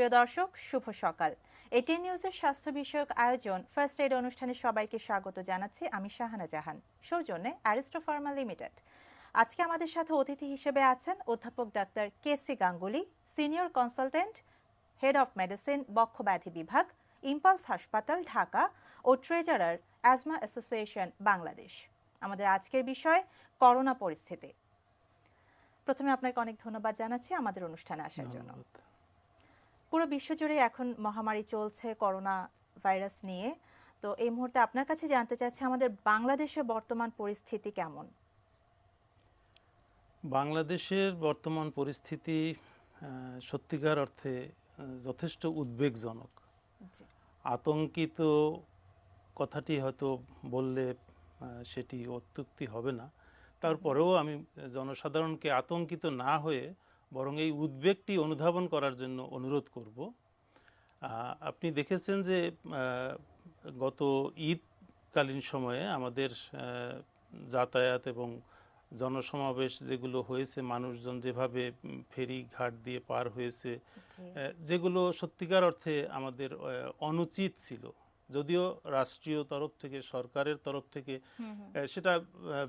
প্রিয় দর্শক, শুভ সকাল। এটিএন নিউজের স্বাস্থ্য বিষয়ক আয়োজন ফার্স্ট এড অনুষ্ঠানে সবাইকে স্বাগত জানাচ্ছি। আমি শাহানা জাহান, সৌজন্যে অ্যারিস্টো ফার্মা লিমিটেড। আজকে আমাদের সাথে অতিথি হিসেবে আছেন অধ্যাপক doctor KC Ganguly, senior consultant, head of medicine, বক্ষব্যাধি বিভাগ, ইম্পালস হাসপাতাল, ঢাকা ও ট্রেজারার, অ্যাজমা অ্যাসোসিয়েশন, বাংলাদেশ। আমাদের আজকের বিষয় করোনা পরিস্থিতি। প্রথমে আপনাকে অনেক ধন্যবাদ জানাচ্ছি আমাদের অনুষ্ঠানে আসার জন্য। পুরো বিশ্বজুড়ে এখন মহামারী চলছে করোনা ভাইরাস নিয়ে। তো এই মুহূর্তে আপনার কাছে জানতে চাচ্ছি আমাদের বাংলাদেশের বর্তমান পরিস্থিতি কেমন? বাংলাদেশের বর্তমান পরিস্থিতি সত্যিকার অর্থে যথেষ্ট উদ্বেগজনক। আতঙ্কিত কথাটি হয়তো বললে সেটি অত্যুক্তি হবে না, তারপরেও আমি জনসাধারণকে আতঙ্কিত না হয়ে বরং এই উদ্বেগটি অনুধাবন করার জন্য অনুরোধ করব। আপনি দেখেছেন যে গত ঈদকালীন সময়ে আমাদের যাতায়াত এবং জনসমাবেশ যেগুলো হয়েছে, মানুষজন যেভাবে ফেরি ঘাট দিয়ে পার হয়েছে, যেগুলো সত্যিকার অর্থে আমাদের অনুচিত ছিল, যদিও রাষ্ট্রীয় তরফ থেকে, সরকারের তরফ থেকে সেটা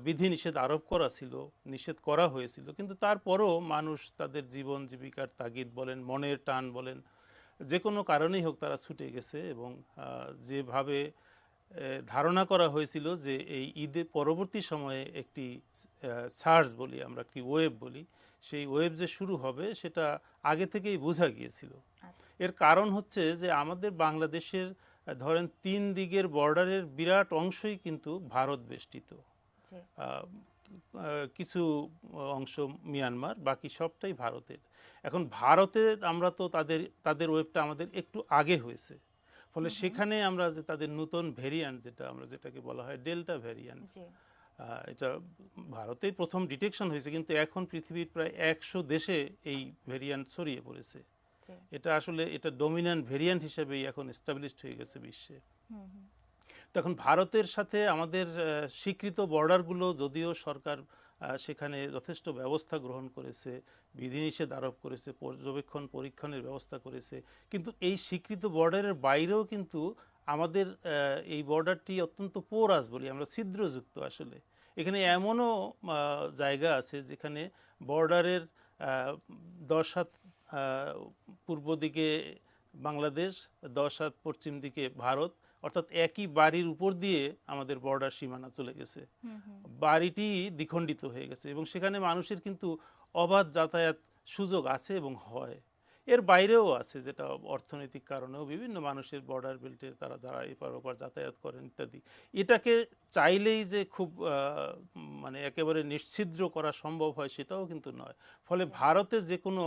বিধিনিষেধ আরোপ করা ছিল, নিষেধ করা হয়েছিল, কিন্তু তারপরও মানুষ তাদের জীবন জীবিকার তাগিদ বলেন, মনের টান বলেন, যে কোনো কারণেই হোক তারা ছুটে গেছে। এবং যেভাবে ধারণা করা হয়েছিল যে এই ঈদের পরবর্তী সময়ে একটি সার্জ বলি আমরা, একটি ওয়েভ বলি, সেই ওয়েভ যে শুরু হবে সেটা আগে থেকেই বোঝা গিয়েছিল। এর কারণ হচ্ছে যে আমাদের বাংলাদেশের ধরেন 3 দিকের বর্ডারের বিরাট অংশই কিন্তু ভারত বেষ্টিত, কিছু অংশ মিয়ানমার, বাকি সবটাই ভারতের। এখন ভারতে আমরা তো তাদের ওয়েভটা আমাদের একটু আগে হয়েছে, ফলে সেখানে আমরা যে তাদের নতুন ভেরিয়েন্ট, যেটাকে বলা হয় ডেল্টা ভেরিয়েন্ট, এটা ভারতেই প্রথম ডিটেকশন হয়েছে, কিন্তু এখন পৃথিবীর প্রায় 100 দেশে এই ভেরিয়েন্ট ছড়িয়ে পড়েছে। এটা আসলে এটা ডমিন্যান্ট ভেরিয়েন্ট হিসেবেই এখন এস্টাবলিশড হয়ে গেছে বিশ্বে। তখন ভারতের সাথে আমাদের স্বীকৃত বর্ডারগুলো, যদিও সরকার সেখানে যথেষ্ট ব্যবস্থা গ্রহণ করেছে, বিধিনিষেধ আরোপ করেছে, পর্যবেক্ষণ পরীক্ষণের ব্যবস্থা করেছে, কিন্তু এই স্বীকৃত বর্ডারের বাইরেও কিন্তু আমাদের এই বর্ডারটি অত্যন্ত পোরাস বলি আমরা, ছিদ্রযুক্ত। আসলে এখানে এমনও জায়গা আছে যেখানে বর্ডারের 10 হাত পূর্ব দিকে বাংলাদেশ, 10 হাত পশ্চিম দিকে ভারত, অর্থাৎ একই বাড়ির উপর দিয়ে আমাদের বর্ডার সীমানা চলে গেছে। বাড়িটি দ্বিখণ্ডিত হয়ে গেছে এবং সেখানে মানুষের কিন্তু অবাধ যাতায়াত সুযোগ আছে এবং হয়। এর বাইরেও আছে, যেটা অর্থনৈতিক কারণেও বিভিন্ন মানুষের বর্ডার বেল্টে যারা এপার ওপার যাতায়াত করেন ইত্যাদি। এটাকে চাইলেই যে খুব মানে একেবারে নিশ্ছিদ্র করা সম্ভব হয় সেটাও কিন্তু নয়। ফলে ভারতে যে কোনো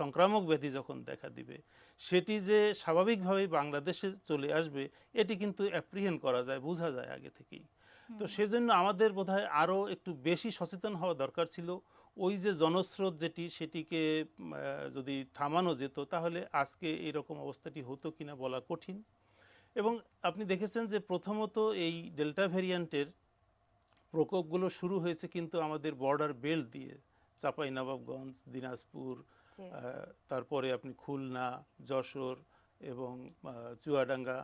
সংক্রামক ব্যাধি যখন দেখা দিবে, সেটি যে স্বাভাবিকভাবেই বাংলাদেশে চলে আসবে এটি কিন্তু অ্যাপ্রিহেন্ড করা যায়, বোঝা যায় আগে থেকেই। তো সেজন্য আমাদের বোধহয় আরও একটু বেশি সচেতন হওয়া দরকার ছিল। ওই যে জনস্রোত সেটিকে যদি থামানো যেত তাহলে আজকে এরকম অবস্থাটি হতো কিনা বলা কঠিন। এবং আপনি দেখেছেন যে প্রথমত এই ডেল্টা ভ্যারিয়েন্টের প্রকোপগুলো শুরু হয়েছে কিন্তু আমাদের বর্ডার বেল্ট দিয়ে, চাঁপাইনবাবগঞ্জ, দিনাজপুর, তারপরে আপনি খুলনা, যশোর এবং চুয়াডাঙ্গা,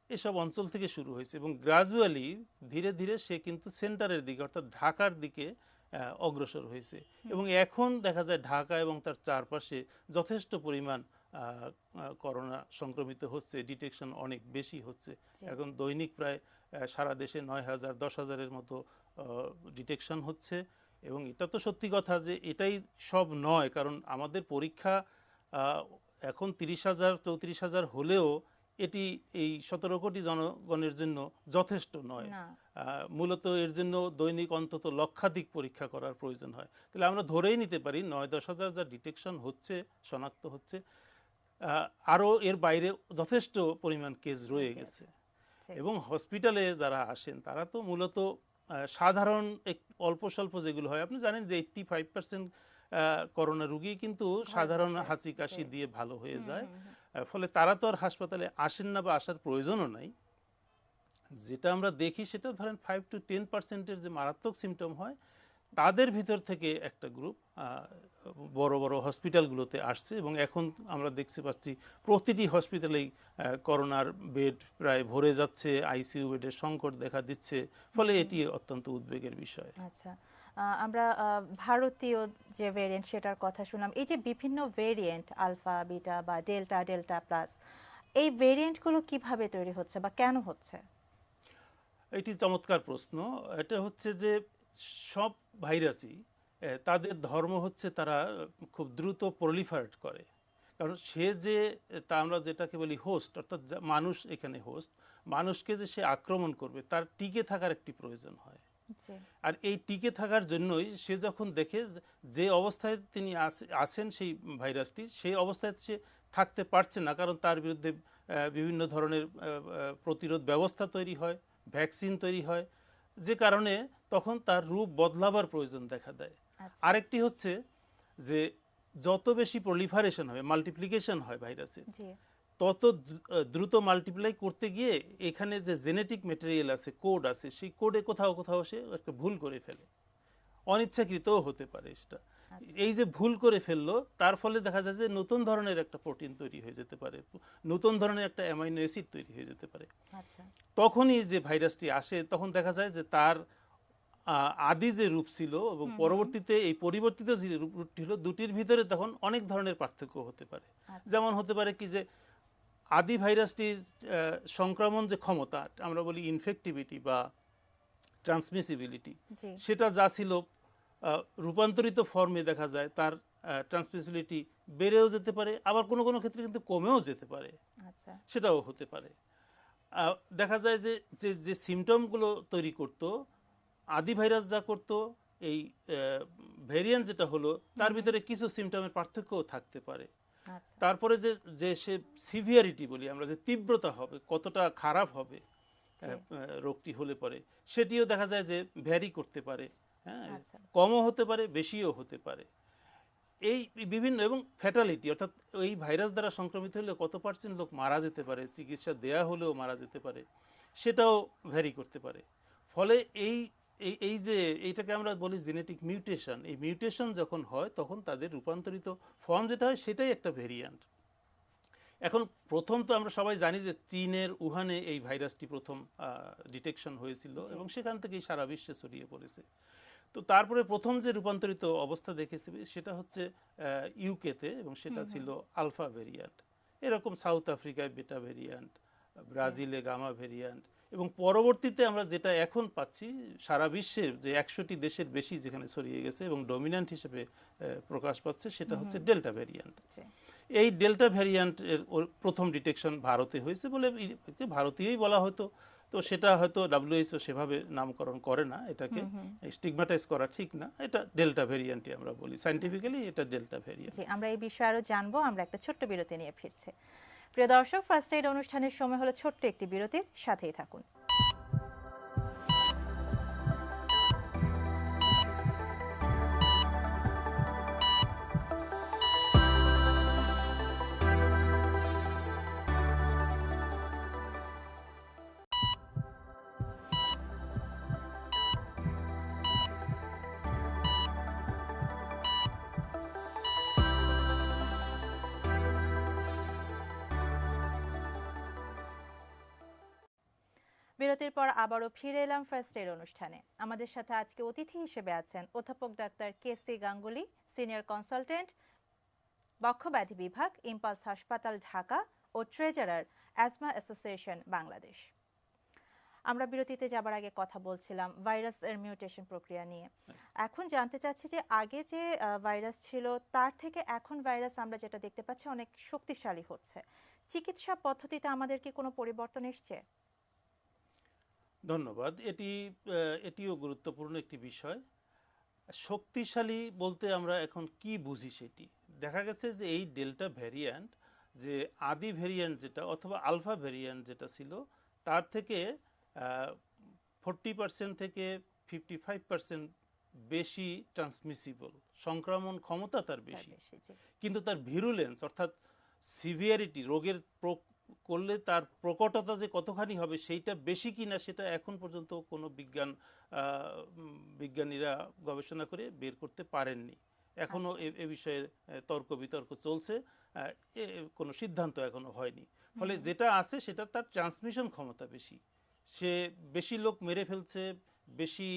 এসব অঞ্চল থেকে শুরু হয়েছে এবং গ্রাজুয়ালি ধীরে ধীরে সে কিন্তু সেন্টারের দিকে অর্থাৎ ঢাকার দিকে অগ্রসর হয়েছে। এবং এখন দেখা যায় ঢাকা এবং তার চারপাশে যথেষ্ট পরিমাণ করোনা সংক্রমিত হচ্ছে, ডিটেকশন অনেক বেশি হচ্ছে। এখন দৈনিক প্রায় সারা দেশে 9,000 10,000-এর মতো ডিটেকশন হচ্ছে। এবং এটা তো সত্যি কথা যে এটাই সব নয়, কারণ আমাদের পরীক্ষা এখন 30,000 34,000 হলেও এটি এই 17 কোটি জনগণের জন্য যথেষ্ট নয়। মূলত এর জন্য দৈনিক অন্তত লক্ষাধিক পরীক্ষা করার প্রয়োজন হয়। তাহলে আমরা ধরেই নিতে পারি 9-10 হাজার যা ডিটেকশন হচ্ছে, শনাক্ত হচ্ছে, আরও এর বাইরে যথেষ্ট পরিমাণ কেস রয়ে গেছে। এবং হসপিটালে যারা আসেন তারা তো মূলত সাধারণ অল্প স্বল্প যেগুলো হয়, আপনি জানেন যে 85% করোনা রোগী কিন্তু সাধারণ হাঁচি কাশি দিয়ে ভালো হয়ে যায়। ফলে তারা তো আর হাসপাতালে আসেন না বা আসার প্রয়োজনও নাই। যেটা আমরা দেখি সেটা ধরেন 5 to 10% যে মারাত্মক সিমটম হয়, তাদের ভিতর থেকে একটা গ্রুপ বড় বড় হসপিটালগুলোতে আসছে এবং এখন আমরা দেখতে পাচ্ছি প্রতিটি হসপিটালেই করোনার বেড প্রায় ভরে যাচ্ছে, আইসিইউ বেডের সংকট দেখা দিচ্ছে, ফলে এটি অত্যন্ত উদ্বেগের বিষয়। আচ্ছা, আমরা ভারতীয় যে ভেরিয়েন্ট সেটার কথা শুনলাম, এই যে বিভিন্ন ভেরিয়েন্ট আলফা বিটা বা ডেল্টা ডেল্টা প্লাস, এই ভেরিয়েন্টগুলো কিভাবে তৈরি হচ্ছে বা কেন হচ্ছে? এটি চমৎকার প্রশ্ন। এটা হচ্ছে যে সব ভাইরাসই তাদের ধর্ম হচ্ছে তারা খুব দ্রুত প্রলিফারেট করে। কারণ সে যে তা আমরা যেটাকে বলি হোস্ট, অর্থাৎ মানুষ এখানে হোস্ট, মানুষকে যে সে আক্রমণ করবে তার টিকে থাকার একটি প্রয়োজন হয়। জি, আর এই টিকে থাকার জন্যই সে যখন দেখে যে অবস্থায় তিনি আছেন সেই ভাইরাসটি, সেই অবস্থায় সে থাকতে পারছে না, কারণ তার বিরুদ্ধে বিভিন্ন ধরনের প্রতিরোধ ব্যবস্থা তৈরি হয়, ভ্যাকসিন তৈরি হয়, যে কারণে তখন তার রূপ বদলাবার প্রয়োজন দেখা দেয়। আচ্ছা, আরেকটি হচ্ছে যে যত বেশি প্রলিফারেশন হয়, মাল্টিপ্লিকেশন হয় ভাইরাসের, জি, তত দ্রুত মাল্টিপ্লাই করতে গিয়ে এখানে যে জেনেটিক ম্যাটেরিয়াল আছে, কোড আছে, সেই কোডে কোথাও কোথাও সে একটা ভুল করে ফেলে, অনিচ্ছাকৃতও হতে পারে সেটা। আচ্ছা, এই যে ভুল করে ফেললো, তার ফলে দেখা যায় যে নতুন ধরনের একটা প্রোটিন তৈরি হয়ে যেতে পারে, নতুন ধরনের একটা অ্যামাইনো অ্যাসিড তৈরি হয়ে যেতে পারে। আচ্ছা, তখনই যে ভাইরাসটি আসে, তখন দেখা যায় যে তার আদি যে রূপ ছিল এবং পরবর্তীতে এই পরিবর্তিত যে রূপটি হলো, দুটির ভিতরে তখন অনেক ধরনের পার্থক্য হতে পারে। আচ্ছা, যেমন হতে পারে কি যে আদি ভাইরাসটির সংক্রমণ যে ক্ষমতা আমরা বলি ইনফেক্টিভিটি বা ট্রান্সমিসিবিলিটি, জি, সেটা যা ছিল রূপান্তরিত ফর্মে দেখা যায় তার ট্রান্সমিসিবিলিটি বেড়েও যেতে পারে, আবার কোনো কোনো ক্ষেত্রে কিন্তু কমেও যেতে পারে, আচ্ছা, সেটাও হতে পারে। দেখা যায় যে যে যে সিমটমগুলো তৈরি করতো আদি ভাইরাস যা করতো, এই ভেরিয়েন্ট যেটা হলো তার ভিতরে কিছু সিমটমের পার্থক্যও থাকতে পারে। আচ্ছা, তারপরে যে যে সে সিভিয়ারিটি বলি আমরা, যে তীব্রতা হবে, কতটা খারাপ হবে জি, রোগটি হলে পরে, সেটিও দেখা যায় যে ভ্যারি করতে পারে। হ্যাঁ, আচ্ছা, কমও হতে পারে, বেশিও হতে পারে। এই বিভিন্ন এবং ফ্যাটালিটি, অর্থাৎ এই ভাইরাস দ্বারা সংক্রমিত হলে কত পার্সেন্ট লোক মারা যেতে পারে, চিকিৎসা দেয়া হলেও মারা যেতে পারে, সেটাও ভ্যারি করতে পারে। ফলে এই এই এই যে এইটাকে আমরা বলি জেনেটিক মিউটেশন, এই মিউটেশন যখন হয় তখন তাদের রূপান্তরিত ফর্ম যেটা হয় সেটাই একটা ভেরিয়ান্ট। এখন প্রথম তো আমরা সবাই জানি যে চীনের উহানে এই ভাইরাসটি প্রথম ডিটেকশন হয়েছিল এবং সেখান থেকেই সারা বিশ্বে ছড়িয়ে পড়েছে। তো তারপরে প্রথম যে রূপান্তরিত অবস্থা দেখেছি সেটা হচ্ছে ইউকেতে, এবং সেটা ছিল আলফা ভেরিয়ান্ট। এরকম সাউথ আফ্রিকায় বেটা ভেরিয়ান্ট, ব্রাজিলে গামা ভেরিয়ান্ট, এবং পরবর্তীতে আমরা যেটা এখন পাচ্ছি সারা বিশ্বে যে 100টি দেশের বেশি যেখানে ছড়িয়ে গেছে এবং ডমিন্যান্ট হিসেবে প্রকাশ পাচ্ছে, সেটা হচ্ছে ডেল্টা ভেরিয়ান্ট। জি, এই ডেল্টা ভ্যারিয়ান্টের প্রথম ডিটেকশন ভারতে হয়েছে বলে ভারতীয়ই বলা হতো। তো সেটা হয়তো WHO সেভাবে নামকরণ করে না, এটাকে স্টিগমাটাইজ করা ঠিক না, এটা ডেল্টা ভ্যারিয়ান্টই আমরা বলি, সায়েন্টিফিক্যালি এটা ডেল্টা ভ্যারিয়ান্ট। জি, আমরা এই বিষয়ে আরো জানবো। আমরা একটা ছোট্ট বিরতি নিয়ে ফিরছি। প্রিয় দর্শক, ফার্স্ট এইড অনুষ্ঠানের সময় হলো ছোট্ট একটি বিরতির, সাথেই থাকুন। বিরতির পর আবারও ফিরে এলাম ফার্স্ট এইড অনুষ্ঠানে। আমাদের সাথে আজকে অতিথি হিসেবে আছেন অধ্যাপক doctor KC Ganguly, senior consultant, বক্ষব্যাধি বিভাগ, ইম্পালস হাসপাতাল, ঢাকা ও ট্রেজারার, অ্যাজমা অ্যাসোসিয়েশন বাংলাদেশ। আমরা বিরতিতে যাবার আগে কথা বলছিলাম ভাইরাস এর মিউটেশন প্রক্রিয়া নিয়ে। এখন জানতে চাচ্ছি যে আগে যে ভাইরাস ছিল তার থেকে এখন ভাইরাস আমরা যেটা দেখতে পাচ্ছি অনেক শক্তিশালী হচ্ছে। চিকিৎসা পদ্ধতিতে আমাদের কি কোনো পরিবর্তন এসছে? ধন্যবাদ। এটিও গুরুত্বপূর্ণ একটি বিষয়। শক্তিশালী বলতে আমরা এখন কি বুঝি সেটি দেখা গেছে যে এই ডেল্টা ভ্যারিয়ান্ট, যে আদি ভ্যারিয়ান্ট যেটা অথবা আলফা ভ্যারিয়ান্ট যেটা ছিল, তার থেকে 40% থেকে 55% বেশি ট্রান্সমিসিবল, সংক্রমণ ক্ষমতা তার বেশি, জি, কিন্তু তার ভিরুলেন্স অর্থাৎ সিভিয়ারিটি, রোগের করলে তার প্রকটতা যে কতখানি হবে সেইটা বেশি কিনা সেটা এখন পর্যন্ত কোনো বিজ্ঞানীরা গবেষণা করে বের করতে পারেননি। এখনো এ বিষয়ে তর্ক বিতর্ক চলছে, কোনো সিদ্ধান্ত এখনো হয়নি। ফলে যেটা আছে সেটা তার ট্রান্সমিশন ক্ষমতা বেশি, সে বেশি লোক মেরে ফেলছে, বেশি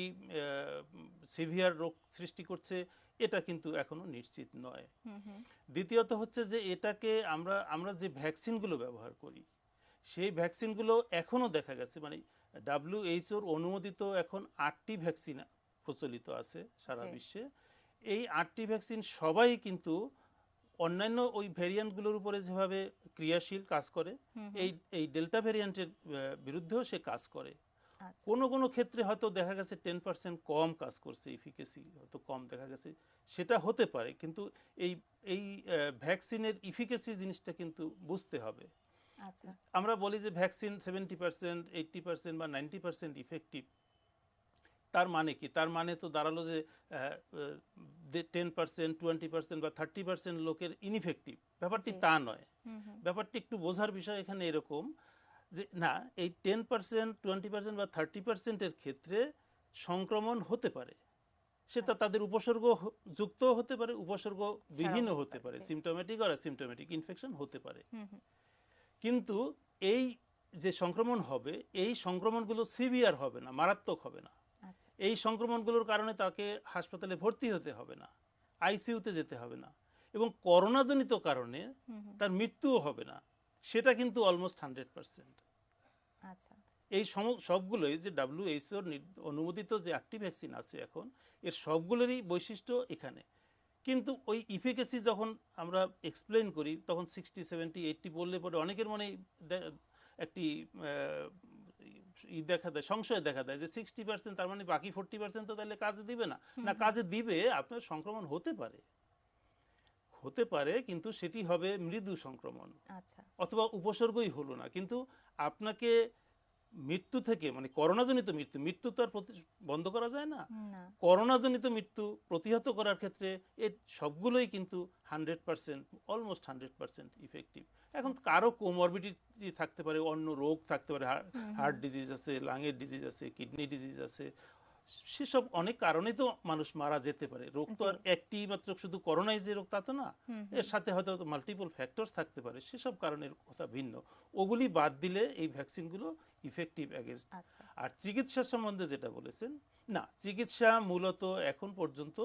সিভিয়ার রোগ সৃষ্টি করছে, এটা কিন্তু এখনো নিশ্চিত নয়। দ্বিতীয়ত হচ্ছে যে এটাকে আমরা যে ভ্যাকসিনগুলো ব্যবহার করি সেই ভ্যাকসিনগুলো এখনো দেখা গেছে, মানে WHO অনুমোদিত এখন 8টি ভ্যাকসিন প্রচলিত আছে সারা বিশ্বে। এই 8টি ভ্যাকসিন সবাই কিন্তু অন্যান্য ওই ভ্যারিয়েন্টগুলোর উপরে যেভাবে ক্রিয়াশীল কাজ করে, এই ডেল্টা ভ্যারিয়েন্টের বিরুদ্ধেও সে কাজ করে। কোনো কোনো ক্ষেত্রে হয়তো দেখা গেছে 10% কম কাজ করছে, ইফিকেসি হয়তো কম দেখা গেছে, সেটা হতে পারে, কিন্তু এই ভ্যাকসিনের ইফিকেসি জিনিসটা কিন্তু বুঝতে হবে। আমরা বলি যে ভ্যাকসিন 70%, 80% বা 90% ইফেক্টিভ। তার মানে কি? তার মানে তো দাঁড়ালো যে 10%, 20% বা 30% লোকের ইনইফেক্টিভ। ব্যাপারটি তা নয়। ব্যাপারটি একটু বোঝার বিষয় এখানে এরকম যে না, এই 10%, 20% বা 30%-এর ক্ষেত্রে সংক্রমণ হতে পারে, সেটা তাদের উপসর্গ যুক্ত হতে পারে, উপসর্গ বিহীনও হতে পারে, সিমটোমেটিক আর অ্যাসিমটোমেটিক ইনফেকশন হতে পারে। কিন্তু এই যে সংক্রমণ হবে, এই সংক্রমণগুলো সিভিয়ার হবে না, মারাত্মক হবে না। এই সংক্রমণগুলোর কারণে তাকে হাসপাতালে ভর্তি হতে হবে না, আইসিইউতে যেতে হবে না, এবং করোনাজনিত কারণে তার মৃত্যুও হবে না, সেটা কিন্তু অলমোস্ট 100%। এই সবগুলোই যে WHO অনুমোদিত যে 8টি ভ্যাকসিন আছে এখন, এর সবগুলোরই বৈশিষ্ট্য এখানে। কিন্তু ওই ইফিকেসি যখন আমরা এক্সপ্লেন করি তখন 60, 70, 80 বললে পরে অনেকের মনে একটি দেখা দেয়, সংশয় দেখা দেয় যে 60% তার মানে বাকি 40% তো তাহলে কাজে দিবে না। না, কাজে দিবে, আপনার সংক্রমণ হতে পারে, কিন্তু সেটি হবে মৃদু সংক্রমণ, অথবা উপসর্গই হলো না, কিন্তু আপনাকে মৃত্যু থেকে, মানে করোনাজনিত মৃত্যু তো আর বন্ধ করা যায় না, করোনাজনিত মৃত্যু প্রতিহত করার ক্ষেত্রে এর সবগুলোই কিন্তু 100%, অলমোস্ট 100% ইফেক্টিভ। এখন কারো কোমরবিডিটি থাকতে পারে, অন্য রোগ থাকতে পারে, হার্ট ডিজিজ আছে, লাঙের ডিজিজ আছে, কিডনি ডিজিজ আছে, সেসব অনেক কারণে তো মানুষ মারা যেতে পারে। রোগ তো আর একটি মাত্র শুধু করোনাই যে রোগ তা তো না, এর সাথে হয়তো মাল্টিপল ফ্যাক্টরস থাকতে পারে, সেসব কারণের কথা ভিন্ন। ওগুলি বাদ দিলে এই ভ্যাকসিনগুলো ইফেক্টিভ অ্যাগেন্স্ট। আর চিকিৎসা সম্বন্ধে যেটা বলেছেন, না, চিকিৎসা মূলত এখন পর্যন্ত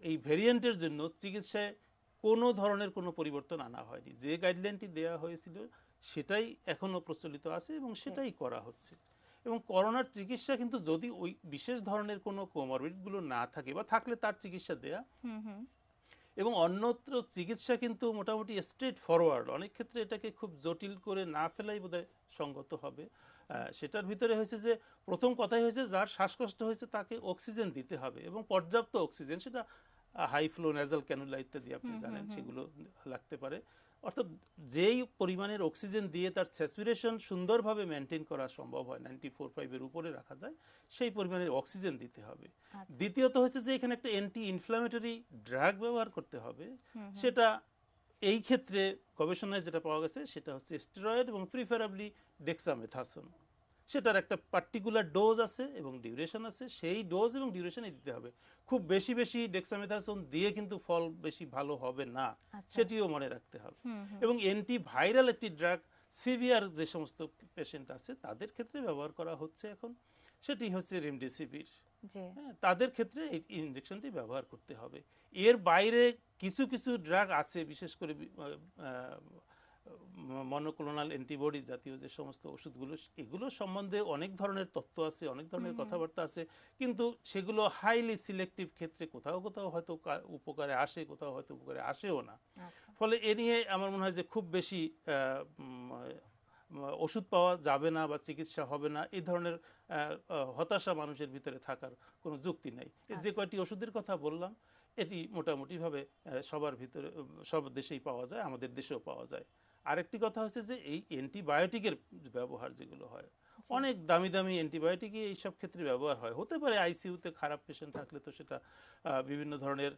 এই ভ্যারিয়েন্টের জন্য চিকিৎসায় কোনো ধরনের কোনো পরিবর্তন আনা হয়নি। যে গাইডলাইনটি দেওয়া হয়েছিল সেটাই এখনো প্রচলিত আছে এবং সেটাই করা হচ্ছে। এবং করোনার চিকিৎসা কিন্তু যদি ওই বিশেষ ধরনের কোনো কোমরবিডগুলো না থাকে বা থাকলে তার চিকিৎসা দেয়া, এবং অন্যত্র চিকিৎসা কিন্তু মোটামুটি স্ট্রেট ফরওয়ার্ড। অনেক ক্ষেত্রে এটাকে খুব জটিল করে না ফেলাই বোধহয় সঙ্গত হবে। সেটার ভিতরে হয়েছে যে প্রথম কথাই হয়েছে যার শ্বাসকষ্ট হয়েছে তাকে অক্সিজেন দিতে হবে, এবং পর্যাপ্ত অক্সিজেন, সেটা হাই ফ্লো নেজাল ক্যানুলা ইত্যাদি আপনি জানেন, সেগুলো লাগতে পারে। অর্থাৎ যেই পরিমাণের অক্সিজেন দিয়ে তার স্যাচুরেশন সুন্দরভাবে মেনটেন করা সম্ভব হয়, 94.5-এর উপরে রাখা যায়, সেই পরিমাণের অক্সিজেন দিতে হবে। দ্বিতীয়ত হচ্ছে যে এখানে একটা অ্যান্টি ইনফ্ল্যামেটরি ড্রাগ ব্যবহার করতে হবে। সেটা এই ক্ষেত্রে গবেষণায় যেটা পাওয়া গেছে সেটা হচ্ছে স্টেরয়েড এবং প্রিফারেবলি ডেক্সামেথাসোন। সেটার একটা পার্টিকুলার ডোজ আছে এবং ডিউরেশন আছে, সেই ডোজ এবং ডিউরেশনে দিতে হবে। খুব বেশি বেশি ডেক্সামেথাসোন দিয়ে কিন্তু ফল বেশি ভালো হবে না, সেটিও মনে রাখতে হবে। এবং অ্যান্টিভাইরাল একটি ড্রাগ সিভিয়ার যে সমস্ত পেশেন্ট আছে তাদের ক্ষেত্রে ব্যবহার করা হচ্ছে এখন, সেটি হচ্ছে রেমডেসিভির। তাদের ক্ষেত্রে এই ইনজেকশনটি ব্যবহার করতে হবে। এর বাইরে কিছু কিছু ড্রাগ আছে, বিশেষ করে মনোক্লোনাল অ্যান্টিবডি জাতীয় যে সমস্ত ওষুধগুলো, এগুলো সম্বন্ধে অনেক ধরনের তথ্য আছে, অনেক ধরনের কথাবার্তা আছে, কিন্তু সেগুলো হাইলি সিলেক্টিভ ক্ষেত্রে কোথাও কোথাও হয়তো উপকারে আসে, কোথাও হয়তো উপকারে আসেও না। ফলে এ নিয়ে আমার মনে হয় যে খুব বেশি ওষুধ পাওয়া যাবে না বা চিকিৎসা হবে না, এই ধরনের হতাশা মানুষের ভিতরে থাকার কোনো যুক্তি নেই। যে কয়টি ওষুধের কথা বললাম এটি মোটামুটিভাবে সবার ভিতরে, সব দেশেই পাওয়া যায়, আমাদের দেশেও পাওয়া যায়। আরেকটি কথা হচ্ছে যে এই অ্যান্টিবায়োটিকের ব্যবহার যেগুলো হয়, অনেক দামি দামি অ্যান্টিবায়োটিকই এই সব ক্ষেত্রে ব্যবহার হয়। হতে পারে আইসিইউতে খারাপ পেশেন্ট থাকলে তো সেটা বিভিন্ন ধরনের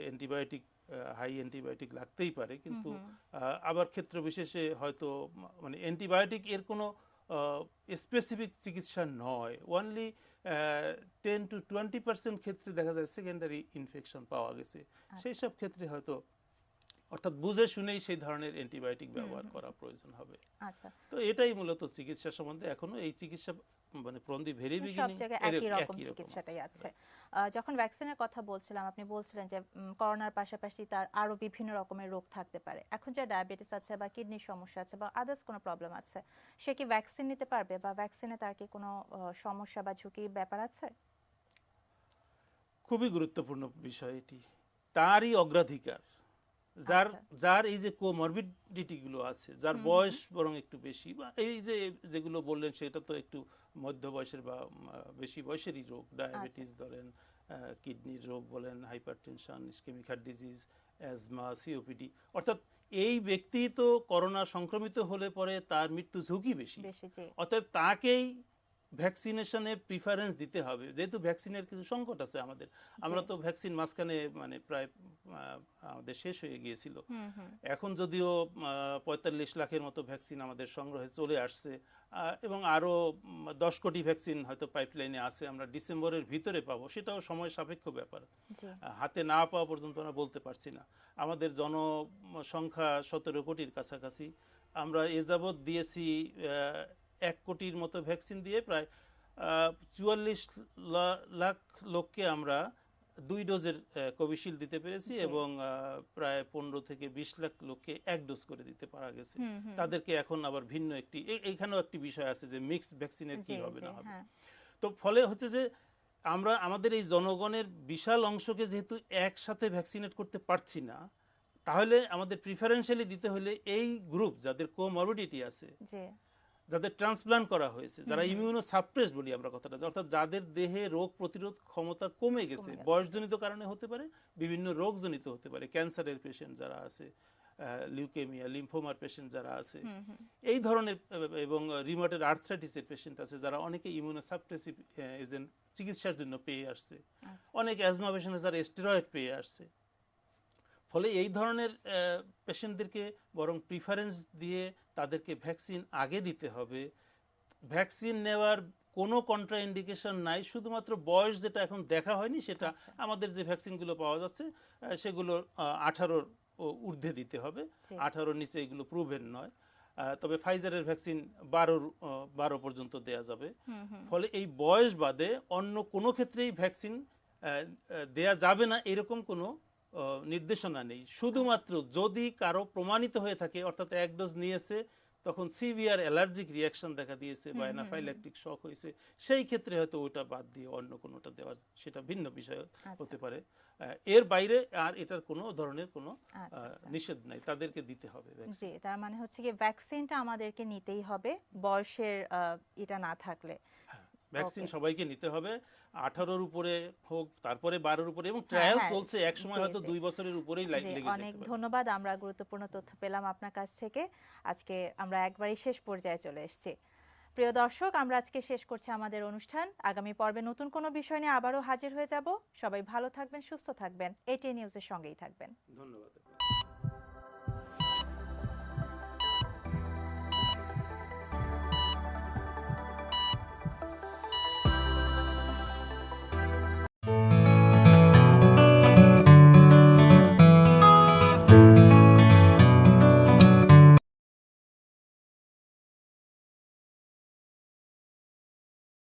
অ্যান্টিবায়োটিক, হাই অ্যান্টিবায়োটিক লাগতেই পারে, কিন্তু আবার ক্ষেত্র বিশেষে হয়তো মানে অ্যান্টিবায়োটিক এর কোনো স্পেসিফিক চিকিৎসা নয়, অনলি 10-20% ক্ষেত্রে দেখা যায় সেকেন্ডারি ইনফেকশন পাওয়া গেছে। সেই সব ক্ষেত্রে হয়তো অর্থাৎ বুঝে শুনেই সেই ধরনের অ্যান্টিবায়োটিক ব্যবহার করা প্রয়োজন হবে। আচ্ছা, তো এটাই মূলত চিকিৎসা সম্বন্ধে এখনো এই চিকিৎসা মানে ফ্রম দি ভেরি সব বিগিনিং জায়গায় একই রকম চিকিৎসাটাই আছে। যখন ভ্যাকসিনের কথা বলছিলাম, আপনি বলছিলেন যে করোনার পাশাপাশি তার আরো বিভিন্ন রকমের রোগ থাকতে পারে। এখন যে ডায়াবেটিস আছে বা কিডনির সমস্যা আছে বা আদার্স কোনো প্রবলেম আছে, সে কি ভ্যাকসিন নিতে পারবে বা ভ্যাকসিনে তার কি কোনো সমস্যা বা ঝুঁকির ব্যাপার আছে? খুবই গুরুত্বপূর্ণ বিষয় এটি, তারই অগ্রাধিকার। যার আচ্ছা। যার এই যে কোমরবিডিটি গুলো আছে, যার বয়স বরং একটু বেশি, বা এই যে যেগুলো বললেন সেটা তো একটু মধ্য বয়সের বা বেশি বয়সেরই রোগ, ডায়াবেটিস ধরেন, কিডনির রোগ বলেন, hypertension, ischemic heart disease, asthma, COPD, অর্থাৎ এই ব্যক্তি তো করোনা সংক্রমিত হলে পরে তার মৃত্যু ঝুঁকি বেশি। বেশি, জি। অতএব তাকেই ভ্যাকসিনেশনে প্রিফারেন্স দিতে হবে, যেহেতু ভ্যাকসিনের কিছু সংকট আছে আমাদের। আমরা তো ভ্যাকসিন মাঝখানে মানে প্রায় আমাদের শেষ হয়ে গিয়েছিল। এখন যদিও ৪৫ লাখের মতো ভ্যাকসিন আমাদের সংগ্রহে চলে আসছে, এবং আরও ১০ কোটি ভ্যাকসিন হয়তো পাইপলাইনে আছে, আমরা ডিসেম্বরের ভিতরে পাবো, সেটাও সময় সাপেক্ষ ব্যাপার। জি। হাতে না পাওয়া পর্যন্ত আমরা বলতে পারছি না। আমাদের জনসংখ্যা ১৭ কোটির কাছাকাছি, আমরা এ যাবৎ দিয়েছি ১ কোটির মতো ভ্যাকসিন দিয়ে প্রায় ৪৪ লাখ লোককে আমরা ২ ডোজের কোভিশিল্ড দিতে পেরেছি, জি। এবং প্রায় ১৫ থেকে ২০ লাখ লোককে ১ ডোজ করে দিতে পারা গেছে। তাদেরকে এখন আবার ভিন্ন একটি এইখানেও একটি বিষয় আছে যে মিক্স ভ্যাকসিনের কি জি, হবে জি, না হবে। হ্যাঁ। তো ফলে হচ্ছে যে আমরা আমাদের এই জনগণের বিশাল অংশকে যেহেতু একসাথে ভ্যাকসিনেট করতে পারছি না, তাহলে আমাদের প্রিফারেন্সিয়ালি দিতে হলে এই গ্রুপ যাদের কোমরবিডিটি আছে, জি। যাদের ট্রান্সপ্লান্ট করা হয়েছে, যারা ইমিউনো সাপ্রেস বলি আমরা কথাটা, অর্থাৎ যাদের দেহে রোগ প্রতিরোধ ক্ষমতা কমে গেছে, বয়সজনিত কারণে হতে পারে, বিভিন্ন রোগজনিত হতে পারে, ক্যান্সারের পেশেন্ট যারা আছে, লিউকেমিয়া, লিম্ফোমার পেশেন্ট যারা আছে, এই ধরনের, এবং রিউমাটয়েড আর্থ্রাইটিসের পেশেন্ট আছে, যারা অনেকে ইমিউনো সাপ্রেসিভ এজেন্ট চিকিৎসার জন্য পেয়ে আসছে, অনেক অ্যাজমা পেশেন্ট আছে যারা স্টেরয়েড পেয়ে আসছে। ফলে এই ধরনের পেশেন্টদেরকে বরং প্রিফারেন্স দিয়ে তাদেরকে ভ্যাকসিন আগে দিতে হবে। ভ্যাকসিন নেওয়ার কোনো কন্ট্রা ইন্ডিকেশন নাই, শুধুমাত্র বয়স যেটা এখন দেখা হয়নি, সেটা আমাদের যে ভ্যাকসিনগুলো পাওয়া যাচ্ছে সেগুলো 18-র ঊর্ধ্বে দিতে হবে, 18-র নিচে এগুলো প্রুভেন নয়। তবে ফাইজারের ভ্যাকসিন 12 পর্যন্ত দেয়া যাবে। ফলে এই বয়স বাদে অন্য কোনো ক্ষেত্রেই ভ্যাকসিন দেয়া যাবে না এরকম কোনো নির্দেশনা নেই। শুধুমাত্র যদি কারো প্রমাণিত হয়ে থাকে, অর্থাৎ 1 ডোজ নিয়েছে, তখন সিভিয়ার অ্যালার্জিক রিয়াকশন দেখা দিয়েছে বা অ্যানাফাইল্যাকটিক শক হয়েছে, সেই ক্ষেত্রে হয়তো ওটা বাদ দিয়ে অন্য কোনোটা দেওয়া, সেটা ভিন্ন বিষয় হতে পারে। এর বাইরে আর এটার কোনো ধরনের কোনো নিষেধ নাই, তাদেরকে দিতে হবে। জি, তার মানে হচ্ছে কি ভ্যাকসিনটা আমাদেরকে নিতেই হবে বয়সের এটা না থাকলে। ভ্যাকসিন সবাইকে নিতে হবে, 18-র উপরে হোক, তারপরে 12-র উপরে, এবং ট্রায়াল চলছে, এক সময় হয়তো 2 বছরের উপরেই লেগে যেতে পারে। অনেক ধন্যবাদ, আমরা গুরুত্বপূর্ণ তথ্য পেলাম আপনার কাছ থেকে। আজকে আমরা একবারই শেষ পর্যায়ে চলে এসেছি। প্রিয় দর্শক, আমরা আজকে শেষ করছি আমাদের অনুষ্ঠান। আগামী পর্বে নতুন কোনো বিষয় নিয়ে আবারও হাজির হয়ে যাব। সবাই ভালো থাকবেন, সুস্থ থাকবেন, এটিএন নিউজের সঙ্গেই থাকবেন। ধন্যবাদ।